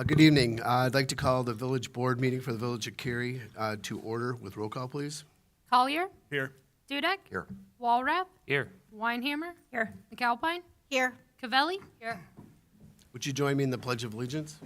Good evening. I'd like to call the village board meeting for the village of Cary to order with roll call, please. Collier. Here. Dudek. Here. Walrath. Here. Weinhammer. Here. McAlpine. Here. Cavelli. Here. Would you join me in the Pledge of Allegiance?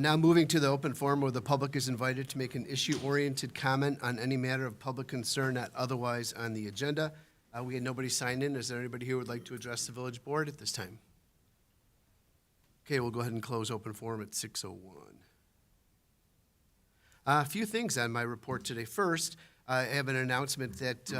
Now moving to the open forum where the public is invited to make an issue-oriented comment on any matter of public concern not otherwise on the agenda. We had nobody sign in. Is there anybody here who would like to address the village board at this time? Okay, we'll go ahead and close open forum at 6:01. A few things on my report today. First, I have an announcement that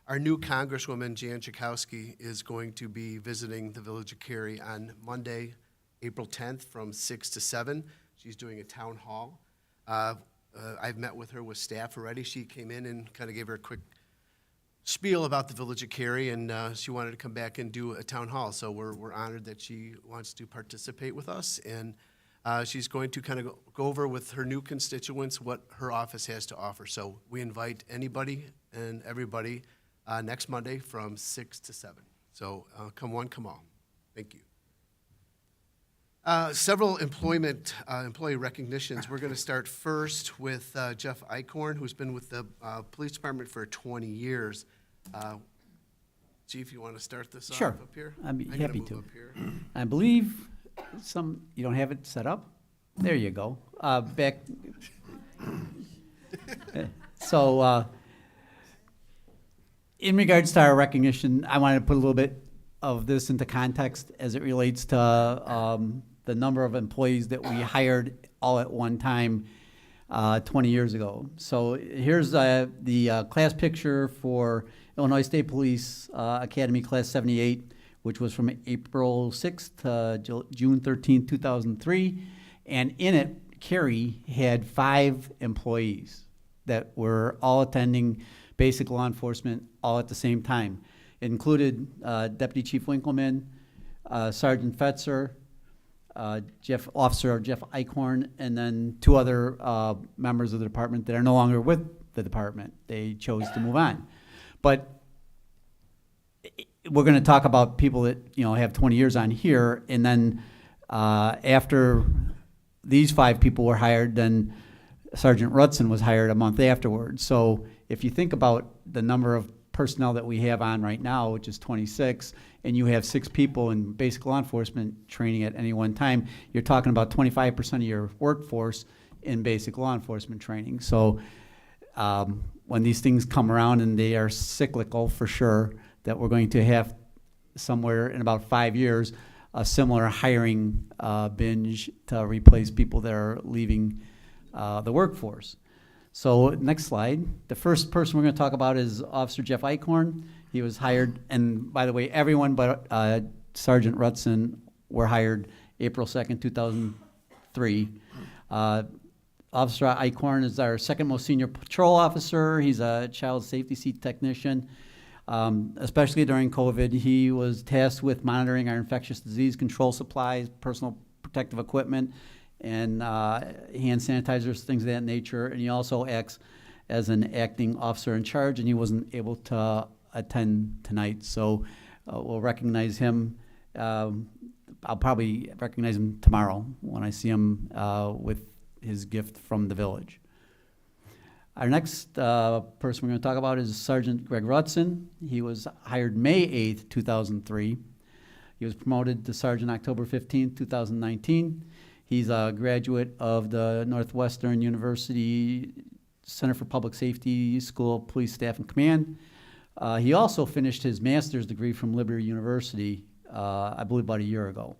our new Congresswoman, Jan Schakowsky, is going to be visiting the village of Cary on Monday, April 10th from 6 to 7. She's doing a town hall. I've met with her with staff already. She came in and kind of gave her a quick spiel about the village of Cary, and she wanted to come back and do a town hall. So we're honored that she wants to participate with us, and she's going to kind of go over with her new constituents what her office has to offer. So we invite anybody and everybody next Monday from 6 to 7. So come one, come all. Thank you. Several employee recognitions. We're going to start first with Jeff Acorn, who's been with the police department for 20 years. Chief, you want to start this off up here? I'd be happy to. Up here. I believe you don't have it set up? There you go. Back. So, in regards to our recognition, I wanted to put a little bit of this into context as it relates to the number of employees that we hired all at one time 20 years ago. So here's the class picture for Illinois State Police Academy Class 78, which was from April 6th to June 13th, 2003. And in it, Cary had 5 employees that were all attending basic law enforcement all at the same time. It included Deputy Chief Winkelmann, Sergeant Fetzer, Officer Jeff Acorn, and then 2 other members of the department that are no longer with the department. They chose to move on. But we're going to talk about people that have 20 years on here, and then after these 5 people were hired, then Sergeant Rutson was hired a month afterwards. So if you think about the number of personnel that we have on right now, which is 26, and you have 6 people in basic law enforcement training at any one time, you're talking about 25% of your workforce in basic law enforcement training. So when these things come around, and they are cyclical for sure, that we're going to have somewhere in about 5 years a similar hiring binge to replace people that are leaving the workforce. So next slide. The first person we're going to talk about is Officer Jeff Acorn. He was hired, and by the way, everyone but Sergeant Rutson were hired April 2nd, 2003. Officer Acorn is our second most senior patrol officer. He's a child safety seat technician. Especially during COVID, he was tasked with monitoring our infectious disease control supplies, personal protective equipment, and hand sanitizers, things of that nature. And he also acts as an acting officer in charge, and he wasn't able to attend tonight. So we'll recognize him. I'll probably recognize him tomorrow when I see him with his gift from the village. Our next person we're going to talk about is Sergeant Greg Rutson. He was hired May 8th, 2003. He was promoted to Sergeant October 15th, 2019. He's a graduate of the Northwestern University Center for Public Safety School of Police Staff and Command. He also finished his master's degree from Liberty University, I believe about a year ago.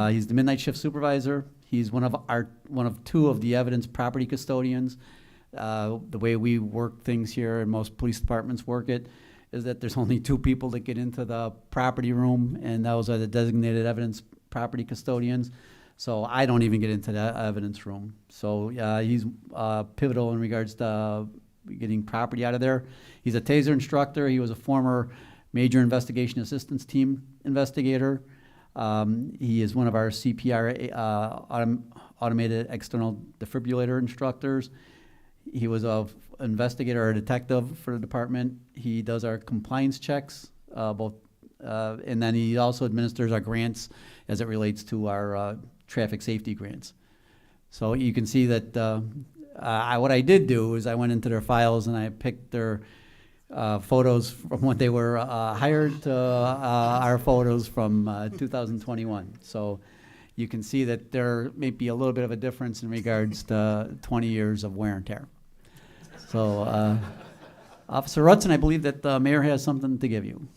He's the midnight shift supervisor. He's one of 2 of the evidence property custodians. The way we work things here, and most police departments work it, is that there's only 2 people that get into the property room, and those are the designated evidence property custodians. So I don't even get into the evidence room. So he's pivotal in regards to getting property out of there. He's a taser instructor. He was a former major investigation assistance team investigator. He is one of our CPR automated external defibrillator instructors. He was an investigator or a detective for the department. He does our compliance checks, and then he also administers our grants as it relates to our traffic safety grants. So you can see that what I did do is I went into their files and I picked their photos from when they were hired to our photos from 2021. So you can see that there may be a little bit of a difference in regards to 20 years of wear and tear. So Officer Rutson, I believe that the mayor has something to give you.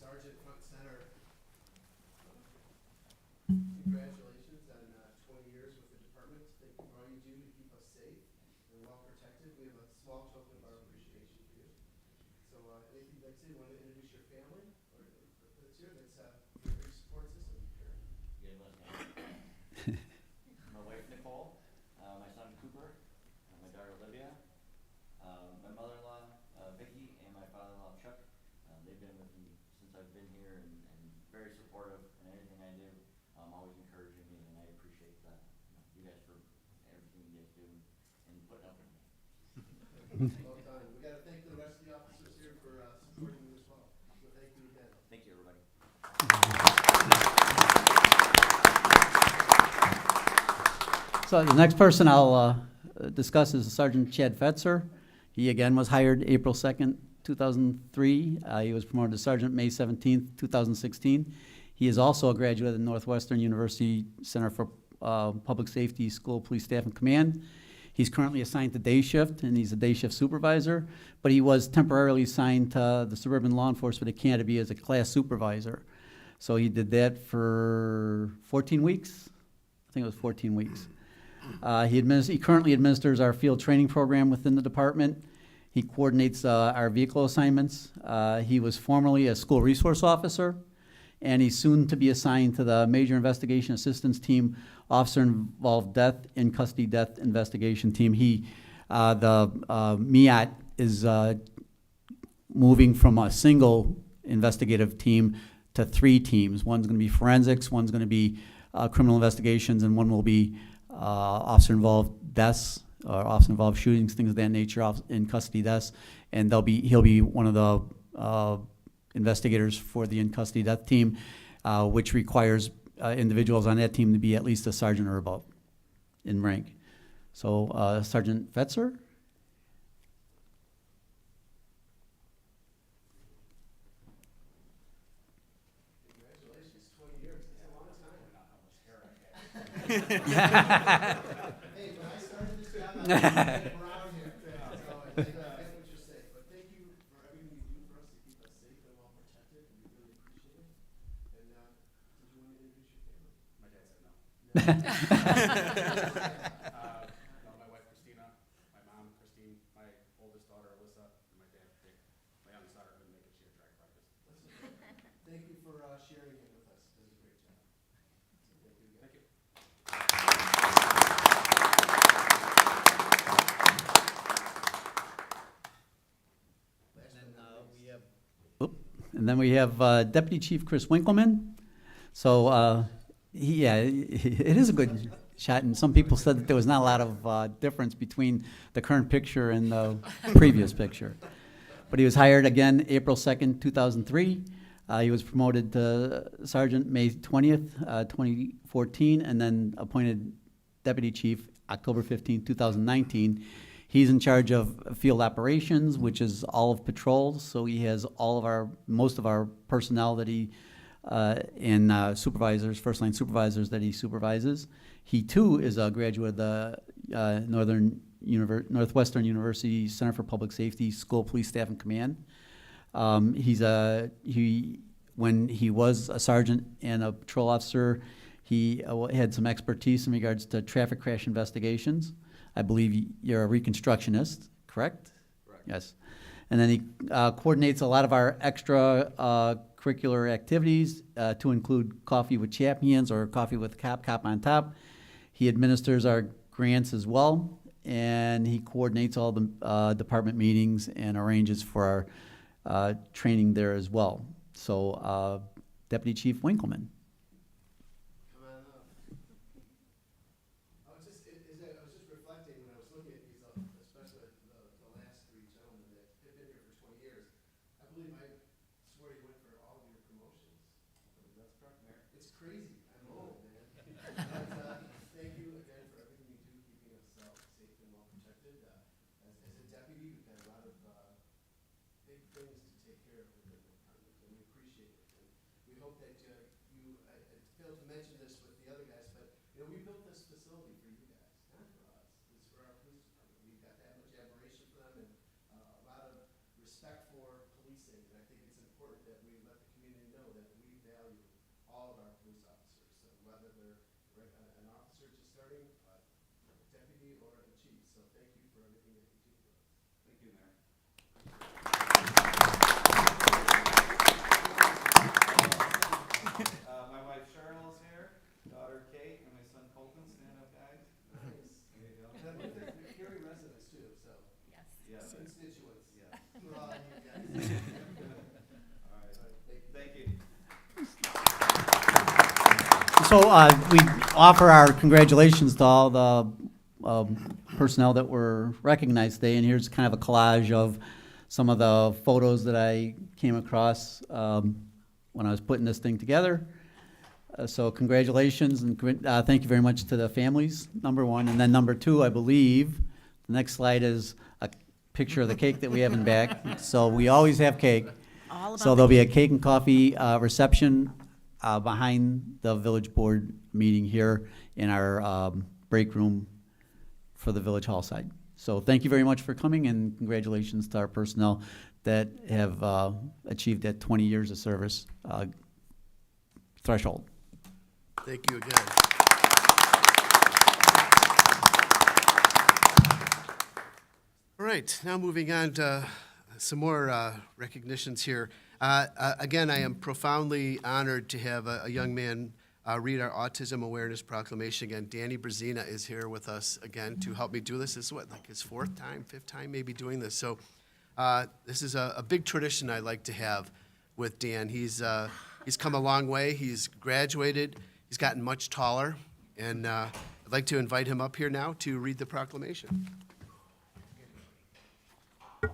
Sergeant front center, congratulations on 20 years with the department. Thank you for all you do to keep us safe and well protected. We have a small token of our appreciation for you. So anything you'd like to say? You want to introduce your family? Or that's here, that's your big support system here. My wife Nicole, my son Cooper, my daughter Olivia, my mother-in-law Vicky, and my father-in-law Chuck. They've been with me since I've been here and very supportive in anything I do, always encouraging me, and I appreciate that. You guys for everything you guys do and putting up with me. Well done. We got to thank the rest of the officers here for supporting you as well. So thank you again. Thank you, everybody. So the next person I'll discuss is Sergeant Chad Fetzer. He again was hired April 2nd, 2003. He was promoted to Sergeant May 17th, 2016. He is also a graduate of the Northwestern University Center for Public Safety School of Police Staff and Command. He's currently assigned to day shift, and he's a day shift supervisor, but he was temporarily assigned to the Suburban Law Enforcement Academy as a class supervisor. So he did that for 14 weeks. I think it was 14 weeks. He currently administers our field training program within the department. He coordinates our vehicle assignments. He was formerly a school resource officer, and he's soon to be assigned to the Major Investigation Assistance Team, Officer-Involved Death and Custody Death Investigation Team. The MIAT is moving from a single investigative team to 3 teams. One's going to be forensics, one's going to be criminal investigations, and one will be officer-involved deaths or officer-involved shootings, things of that nature, in custody deaths, and he'll be one of the investigators for the in-custody death team, which requires individuals on that team to be at least a sergeant or above in rank. So Sergeant Fetzer. Congratulations, 20 years. That's a long time. Hey, when I started this job, I was around here. So I get what you're saying. But thank you for everything you do for us to keep us safe and well protected, and we really appreciate it. And did you want to introduce your family? My dad said no. No? No, my wife Christina, my mom Christine, my oldest daughter Alyssa, and my dad Dick. My youngest daughter couldn't make it; she had track practice. Thank you for sharing it with us. It was a great job. So thank you again. Thank you. And then we have Deputy Chief Chris Winkelmann. So, it is a good shot, and some people said that there was not a lot of difference between the current picture and the previous picture. But he was hired again April 2nd, 2003. He was promoted to Sergeant May 20th, 2014, and then appointed Deputy Chief October 15th, 2019. He's in charge of field operations, which is all of patrols. So he has most of our personnel that he and supervisors, first line supervisors that he supervises. He too is a graduate of the Northwestern University Center for Public Safety School of Police Staff and Command. When he was a sergeant and a patrol officer, he had some expertise in regards to traffic crash investigations. I believe you're a reconstructionist, correct? Correct. Yes. And then he coordinates a lot of our extra curricular activities to include coffee with champions or coffee with cop on top. He administers our grants as well. and he coordinates all the department meetings and arranges for our training there as well. So Deputy Chief Winkelmann. Come on up. I was just reflecting when I was looking at these, especially the last three gentlemen that have been here for 20 years. I believe I swore you went for all of your promotions. That's correct, Mayor. It's crazy. I'm old, man. But, thank you again for everything you do, keeping us safe and well protected. As a deputy, we've got a lot of big things to take care of within the department, and we appreciate it. And we hope that I failed to mention this with the other guys, but we built this facility for you guys, not for us. It's for our police department. We've got that much admiration for them and a lot of respect for policing. And I think it's important that we let the community know that we value all of our police officers. So whether they're an officer just starting, a deputy, or a chief. So thank you for everything that you do for us. Thank you, Mayor. My wife Cheryl's here, daughter Kate, and my son Colton. Stand up, guys. Nice. There you go. And they're Cary residents too, so Yes. constituents. Yes. For all you guys. All right. Thank you. Thank you. So we offer our congratulations to all the personnel that were recognized today, and here's kind of a collage of some of the photos that I came across when I was putting this thing together. So congratulations, and thank you very much to the families, number one. And then number two, I believe, the next slide is a picture of the cake that we have in back. So we always have cake. So there'll be a cake and coffee reception behind the village board meeting here in our break room for the village hall side. So thank you very much for coming, and congratulations to our personnel that have achieved that 20 years of service threshold. Thank you again. All right, now moving on to some more recognitions here. Again, I am profoundly honored to have a young man read our Autism Awareness Proclamation again. Danny Brzezina is here with us again to help me do this. This is what, like his fifth time maybe doing this. So this is a big tradition I like to have with Dan. He's come a long way. He's graduated. He's gotten much taller. And I'd like to invite him up here now to read the proclamation. Come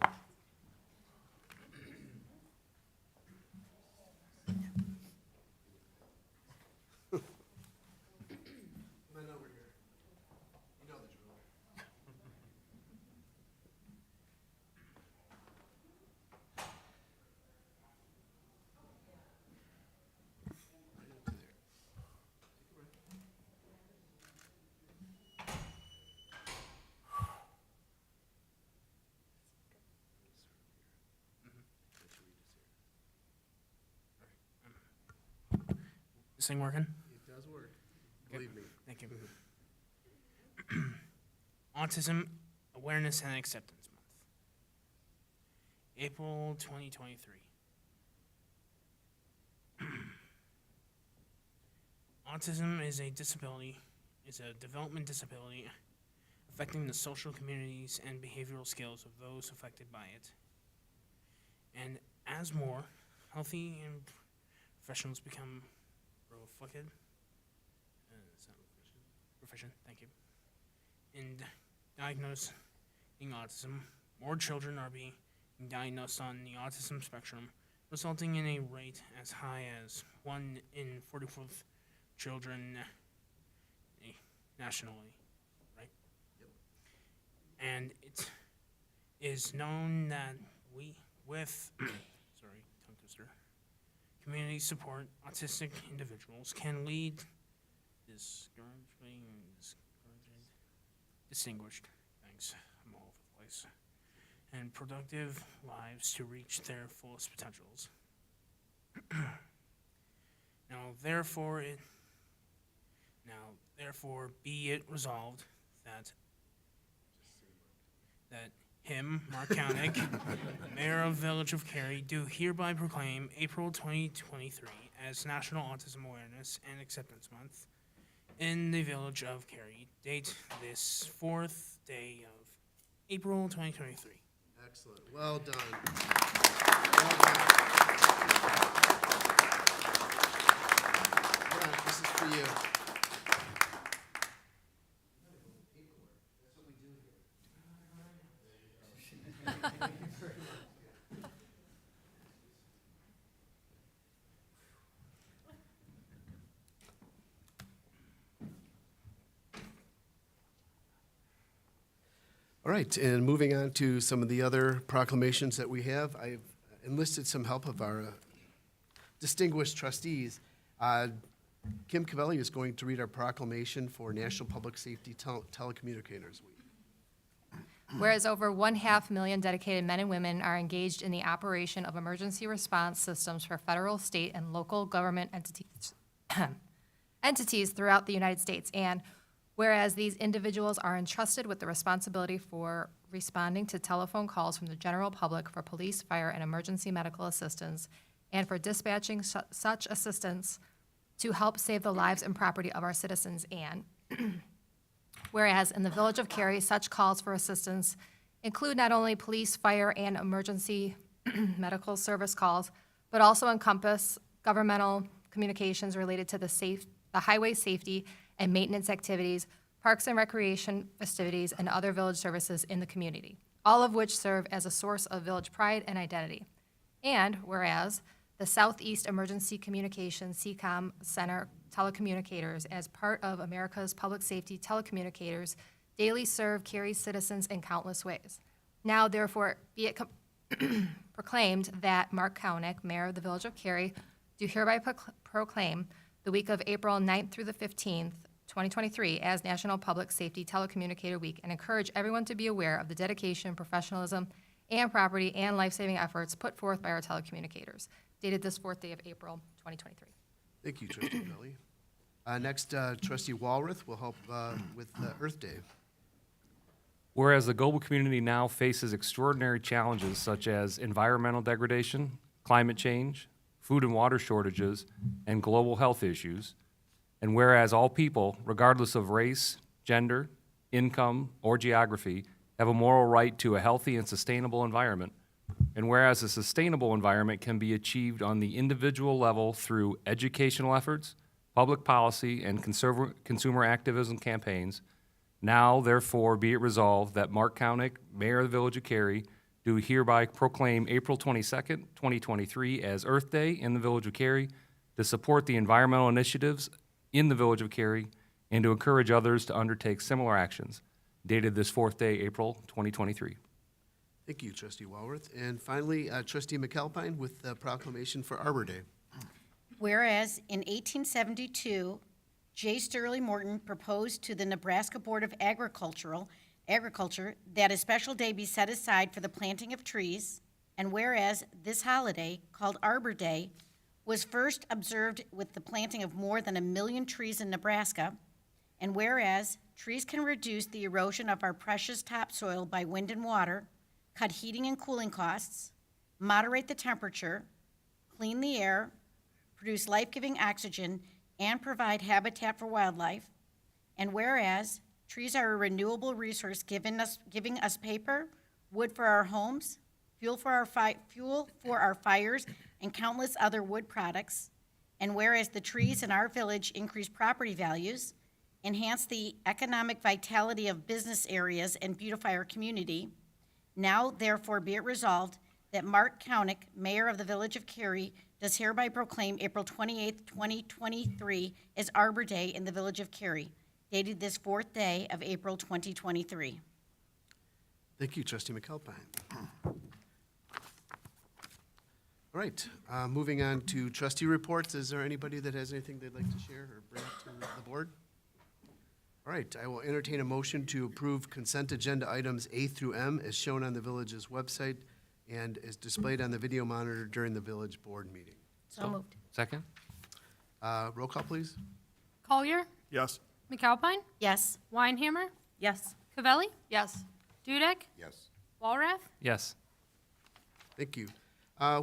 on over here. You know the drill. This thing working? It does work. Believe me. Thank you. Autism Awareness and Acceptance Month. April 2023. Autism is a disability, is a development disability affecting the social communities and behavioral skills of those affected by it. And as more healthy and professionals become proficient, thank you, in diagnosing autism, more children are being diagnosed on the autism spectrum, resulting in a rate as high as 1 in 44 children nationally, right? Yep. And it is known that we, with, sorry, tongue twister, community support, autistic individuals can lead distinguished, thanks, I'm all over the place, and productive lives to reach their fullest potentials. Now, therefore, be it resolved that him, Mark Koenig, Mayor of Village of Cary, do hereby proclaim April 2023 as National Autism Awareness and Acceptance Month in the Village of Cary. Date this 4th day of April 2023. Excellent. Well done. Well done. Hold on, this is for you. All right, and moving on to some of the other proclamations that we have, I've enlisted some help of our distinguished trustees. Kim Cavelli is going to read our proclamation for National Public Safety Telecommunicators Week. Whereas over 500,000 dedicated men and women are engaged in the operation of emergency response systems for federal, state, and local government entities throughout the United States. And whereas these individuals are entrusted with the responsibility for responding to telephone calls from the general public for police, fire, and emergency medical assistance, and for dispatching such assistance to help save the lives and property of our citizens. And whereas in the Village of Cary, such calls for assistance include not only police, fire, and emergency medical service calls, but also encompass governmental communications related to the highway safety and maintenance activities, parks and recreation festivities, and other village services in the community, all of which serve as a source of village pride and identity. And whereas the Southeast Emergency Communications CECOM Center telecommunicators, as part of America's public safety telecommunicators, daily serve Cary's citizens in countless ways. Now, therefore, be it proclaimed that Mark Kaunick, Mayor of the Village of Cary, do hereby proclaim the week of April 9th through the 15th, 2023, as National Public Safety Telecommunicator Week, and encourage everyone to be aware of the dedication, professionalism, and property and life-saving efforts put forth by our telecommunicators. Dated this 4th day of April, 2023. Thank you, Trustee Cavelli. Next, Trustee Walrath will help with Earth Day. Whereas the global community now faces extraordinary challenges such as environmental degradation, climate change, food and water shortages, and global health issues, and whereas all people, regardless of race, gender, income, or geography, have a moral right to a healthy and sustainable environment, and whereas a sustainable environment can be achieved on the individual level through educational efforts, public policy, and consumer activism campaigns, now therefore be it resolved that Mark Kaunick, Mayor of the Village of Cary, do hereby proclaim April 22nd, 2023 as Earth Day in the Village of Cary to support the environmental initiatives in the Village of Cary and to encourage others to undertake similar actions. Dated this 4th day, April 2023. Thank you, Trustee Walrath. And finally, Trustee McAlpine with the proclamation for Arbor Day. Whereas in 1872, J. Sterling Morton proposed to the Nebraska Board of Agriculture that a special day be set aside for the planting of trees, and whereas this holiday, called Arbor Day, was first observed with the planting of more than 1 million trees in Nebraska, and whereas trees can reduce the erosion of our precious topsoil by wind and water, cut heating and cooling costs, moderate the temperature, clean the air, produce life-giving oxygen, and provide habitat for wildlife. And whereas trees are a renewable resource giving us paper, wood for our homes, fuel for our fires, and countless other wood products. And whereas the trees in our village increase property values, enhance the economic vitality of business areas, and beautify our community, now therefore be it resolved that Mark Kaunick, Mayor of the Village of Cary, does hereby proclaim April 28th, 2023 as Arbor Day in the Village of Cary, dated this 4th day of April 2023. Thank you, Trustee McAlpine. All right, moving on to trustee reports. Is there anybody that has anything they'd like to share or bring to the board? All right, I will entertain a motion to approve consent agenda items A through M as shown on the village's website and is displayed on the video monitor during the village board meeting. So moved. Second? Roll call, please. Collier, Yes. McAlpine, Yes. Weinhammer, Yes. Cavelli, Yes. Dudek, Yes. Walrath, Yes. Thank you.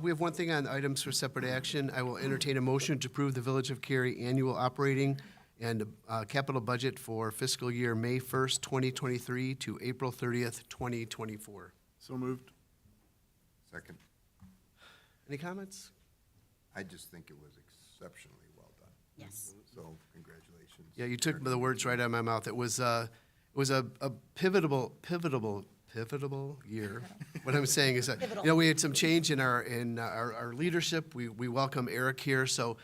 We have one thing on items for separate action. I will entertain a motion to approve the Village of Cary annual operating and capital budget for fiscal year May 1st, 2023 to April 30th, 2024. So moved. Second. Any comments? I just think it was exceptionally well done. Yes. So congratulations. Yeah, you took the words right out of my mouth. It was a pivotal year. What I'm saying is that, you know, we had some change in our leadership. We welcome Eric here, so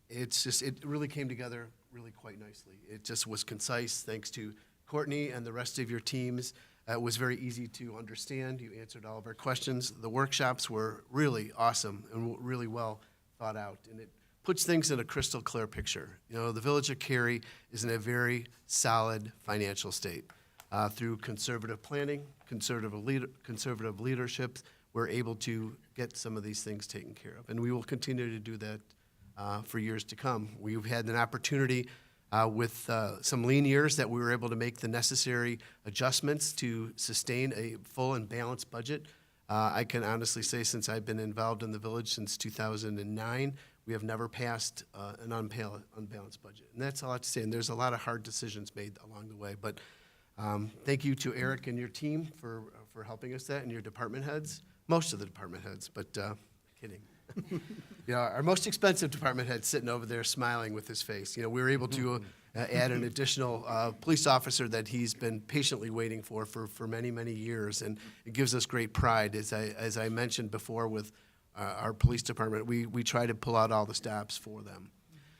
it really came together really quite nicely. It just was concise, thanks to Courtney and the rest of your teams. It was very easy to understand. You answered all of our questions. The workshops were really awesome and really well thought out, and it puts things in a crystal clear picture. You know, the Village of Cary is in a very solid financial state. Through conservative planning, conservative leadership, we're able to get some of these things taken care of, and we will continue to do that for years to come. We've had an opportunity with some lean years that we were able to make the necessary adjustments to sustain a full and balanced budget. I can honestly say, since I've been involved in the village since 2009, we have never passed an unbalanced budget. And that's a lot to say, and there's a lot of hard decisions made along the way. But thank you to Eric and your team for helping us that, and your department heads, most of the department heads, but kidding. You know, our most expensive department head sitting over there smiling with his face. You know, we were able to add an additional police officer that he's been patiently waiting for many, many years, and it gives us great pride. As I mentioned before with our police department, we try to pull out all the stops for them.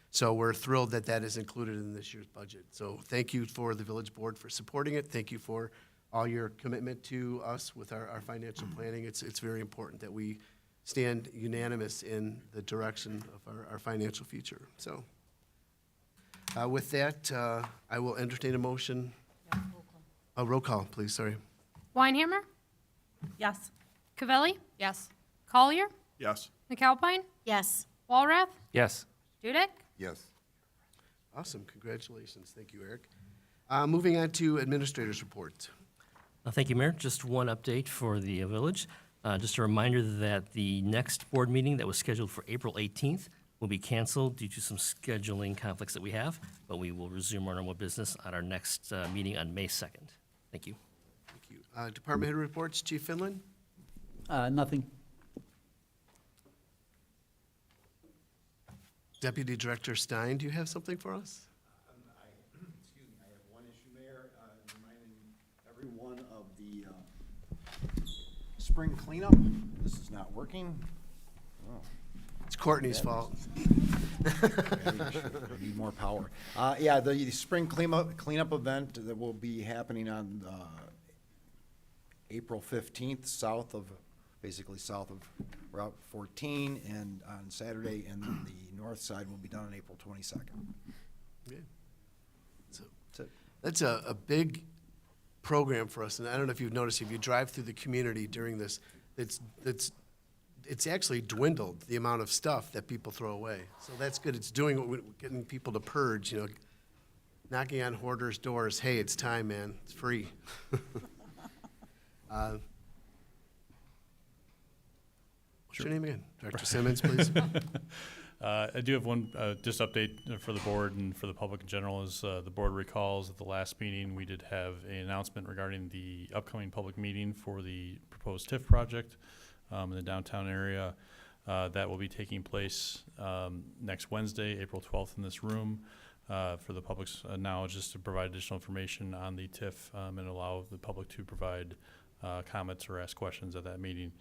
So we're thrilled that that is included in this year's budget. So thank you for the village board for supporting it. Thank you for all your commitment to us with our financial planning. It's very important that we stand unanimous in the direction of our financial future. So with that, I will entertain a motion. A roll call, please, sorry. Weinhammer, Yes. Cavelli, Yes. Collier, Yes. McAlpine, Yes. Walrath, Yes. Dudek. Yes. Awesome, congratulations. Thank you, Eric. Moving on to administrators' report. Thank you, Mayor. Just one update for the village. Just a reminder that the next board meeting that was scheduled for April 18th will be canceled due to some scheduling conflicts that we have, but we will resume our normal business at our next meeting on May 2nd. Thank you. Thank you. Department head reports, Chief Finland? Nothing. Deputy Director Stein, do you have something for us? Excuse me, I have one issue, Mayor, reminding everyone of the spring cleanup. This is not working. Oh, It's Courtney's fault. I need more power. Yeah, the spring cleanup event that will be happening on April 15th, basically south of Route 14, and on Saturday, and then the north side will be done on April 22nd. Yeah. So That's it. that's a big program for us, and I don't know if you've noticed, if you drive through the community during this, it's actually dwindled, the amount of stuff that people throw away. So that's good. It's getting people to purge, you know, knocking on hoarders' doors. Hey, it's time, man. It's free. What's your name again? Director Simmons, please. I do have one just update for the board and for the public in general. As the board recalls, at the last meeting, we did have an announcement regarding the upcoming public meeting for the proposed TIF project in the downtown area. That will be taking place next Wednesday, April 12th in this room. For the public's knowledge, just to provide additional information on the TIF and allow the public to provide comments or ask questions at that meeting.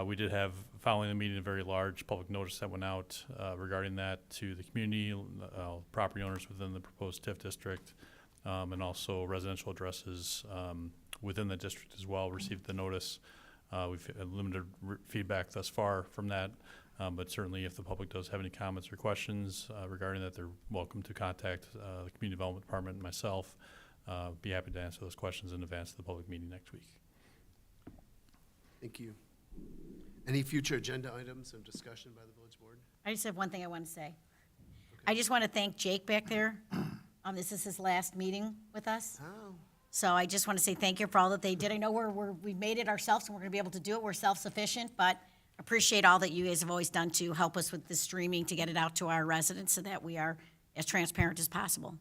We did have, following the meeting, a very large public notice that went out regarding that to the community, property owners within the proposed TIF district, and also residential addresses within the district as well received the notice. We've had limited feedback thus far from that, but certainly if the public does have any comments or questions regarding that, they're welcome to contact the Community Development Department and myself. Be happy to answer those questions in advance of the public meeting next week. Thank you. Any future agenda items of discussion by the village board? I just have one thing I want to say. I just want to thank Jake back there. This is his last meeting with us. Oh, So I just want to say thank you for all that they did. I know we made it ourselves, and we're going to be able to do it. We're self-sufficient, but appreciate all that you guys have always done to help us with the streaming, to get it out to our residents so that we are as transparent as possible.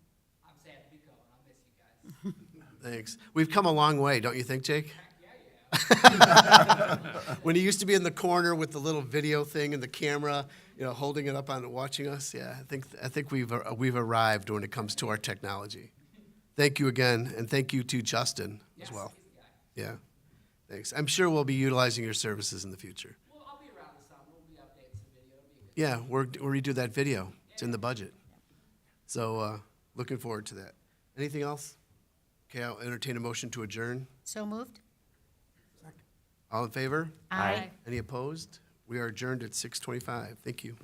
I'm sad to be going. I'll miss you guys. Thanks. We've come a long way, don't you think, Jake? When he used to be in the corner with the little video thing and the camera, holding it up on watching us, yeah, I think we've arrived when it comes to our technology. Thank you again, and thank you to Justin as well. Yeah, thanks. I'm sure we'll be utilizing your services in the future. Well, I'll be around this summer. We'll be updating some video. It'll be good. Yeah, we'll redo that video. It's in the budget. So looking forward to that. Anything else? Okay, I'll entertain a motion to adjourn. So moved? All in favor? Aye. Any opposed? We are adjourned at 6:25. Thank you.